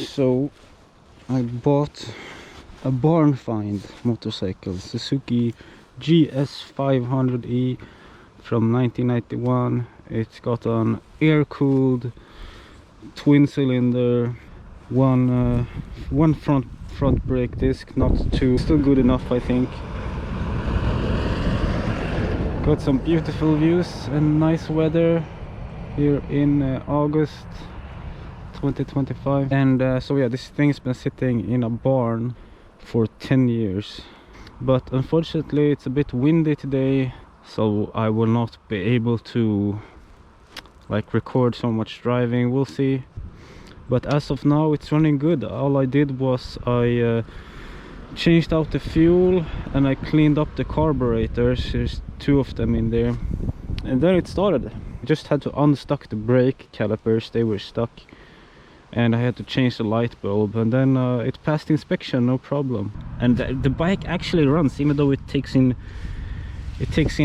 So I bought a barnfind motorcycle, Suzuki GS 500E from 1991. It's got an air-cooled twin cylinder, one front brake disc, not two, still good enough I think. Got some beautiful views and nice weather here in August 2025. And so yeah, this thing's been sitting in a barn for 10 years, but unfortunately it's a bit windy today, so I will not be able to like record so much driving. We'll see, but as of now it's running good. All I did was I changed out the fuel and I cleaned up the carburetors. There's two of them in there, and then it started. I just had to unstuck the brake calipers, they were stuck, and I had to change the light bulb, and then it passed inspection, no problem. And the bike actually runs, even though it takes in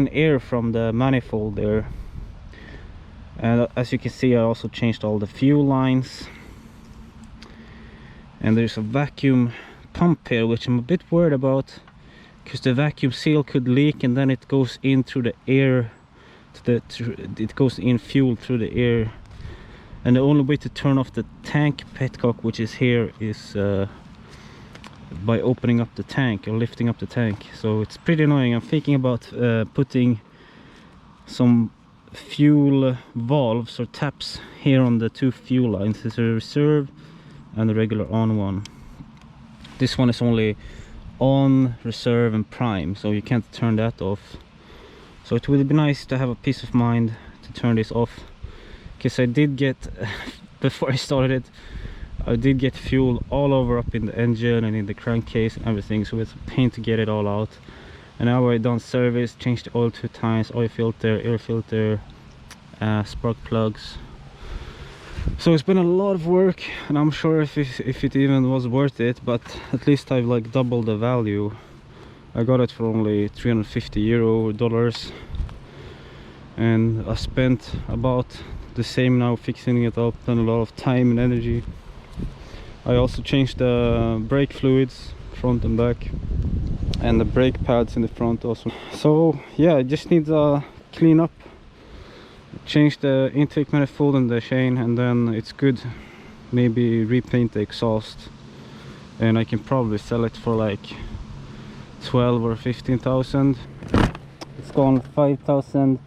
air from the manifold there. And as you can see, I also changed all the fuel lines, and there's a vacuum pump here, which I'm a bit worried about, because the vacuum seal could leak and then it goes in through the air it goes in fuel through the air. And the only way to turn off the tank petcock, which is here, is by opening up the tank or lifting up the tank. So it's pretty annoying. I'm thinking about putting some fuel valves or taps here on the two fuel lines. There's a reserve and a regular on one. This one is only on, reserve and prime, so you can't turn that off. So it would be nice to have a peace of mind to turn this off, because I did get before I started it, I did get fuel all over up in the engine and in the crankcase and everything, so it's a pain to get it all out. And now I done service, changed the oil 2 times, oil filter, air filter, spark plugs. So it's been a lot of work, and I'm sure if it even was worth it, but at least I've like doubled the value. I got it for only 350 euro dollars, and I spent about the same now fixing it up, and a lot of time and energy. I also changed the brake fluids front and back, and the brake pads in the front also. So yeah, I just need to clean up, change the intake manifold and the chain, and then it's good. Maybe repaint the exhaust, and I can probably sell it for like 12 or 15,000. It's gone 5,000,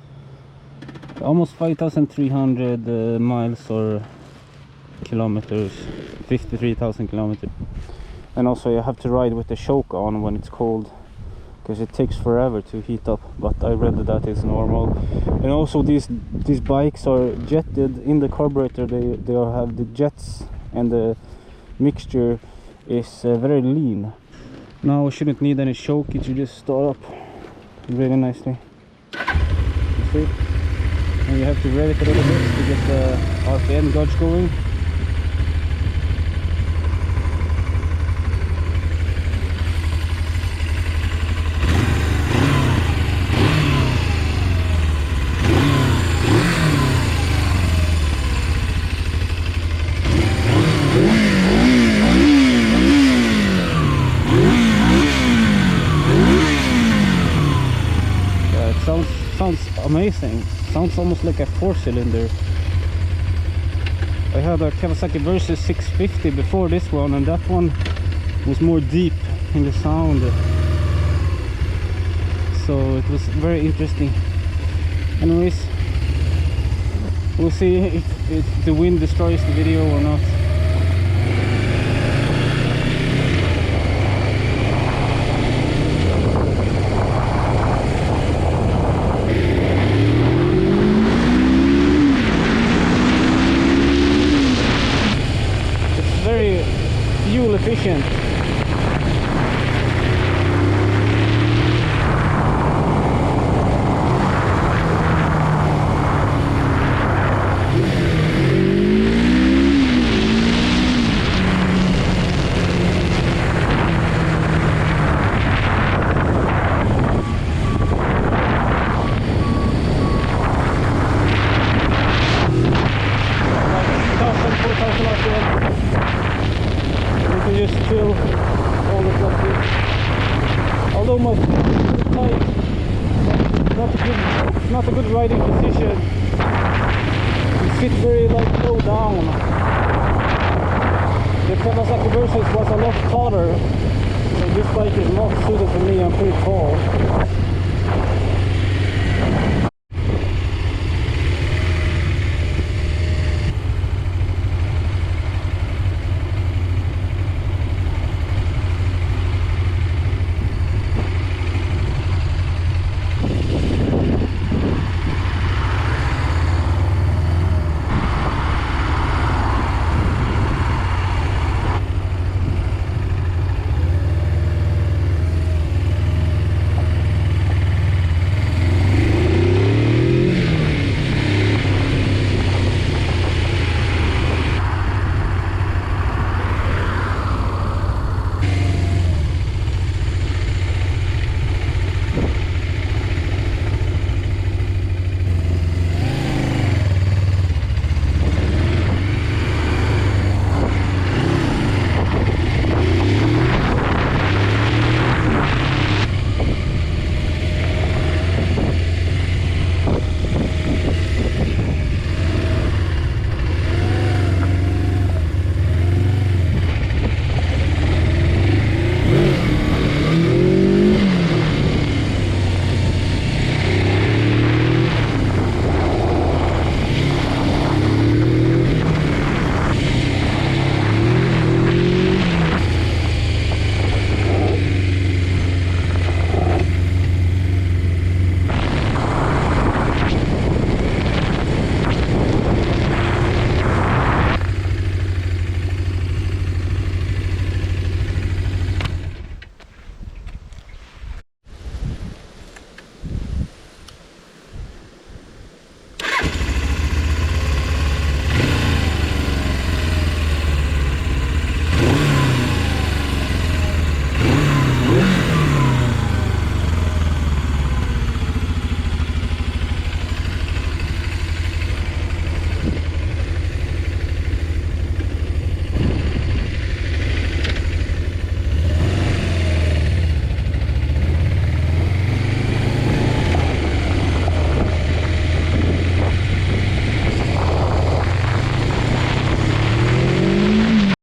almost 5,300 miles or kilometers, 53,000 kilometers. And also you have to ride with the choke on when it's cold, because it takes forever to heat up, but I read that is normal. And also these bikes are jetted in the carburetor. They all have the jets, and the mixture is very lean. Now I shouldn't need any choke, it should just start up really nicely. You see? And you have to rev it a little bit to get the RPM gauge going. Sounds amazing. Sounds almost like a 4-cylinder. I had a Kawasaki Versus 650 before this one, and that one was more deep in the sound, so it was very interesting. Anyways, we'll see if the wind destroys the video or not. Fuel efficient. riding position, you sit very like low down. The Kawasaki versus was a lot taller, so this bike is not suited for me. I'm pretty tall.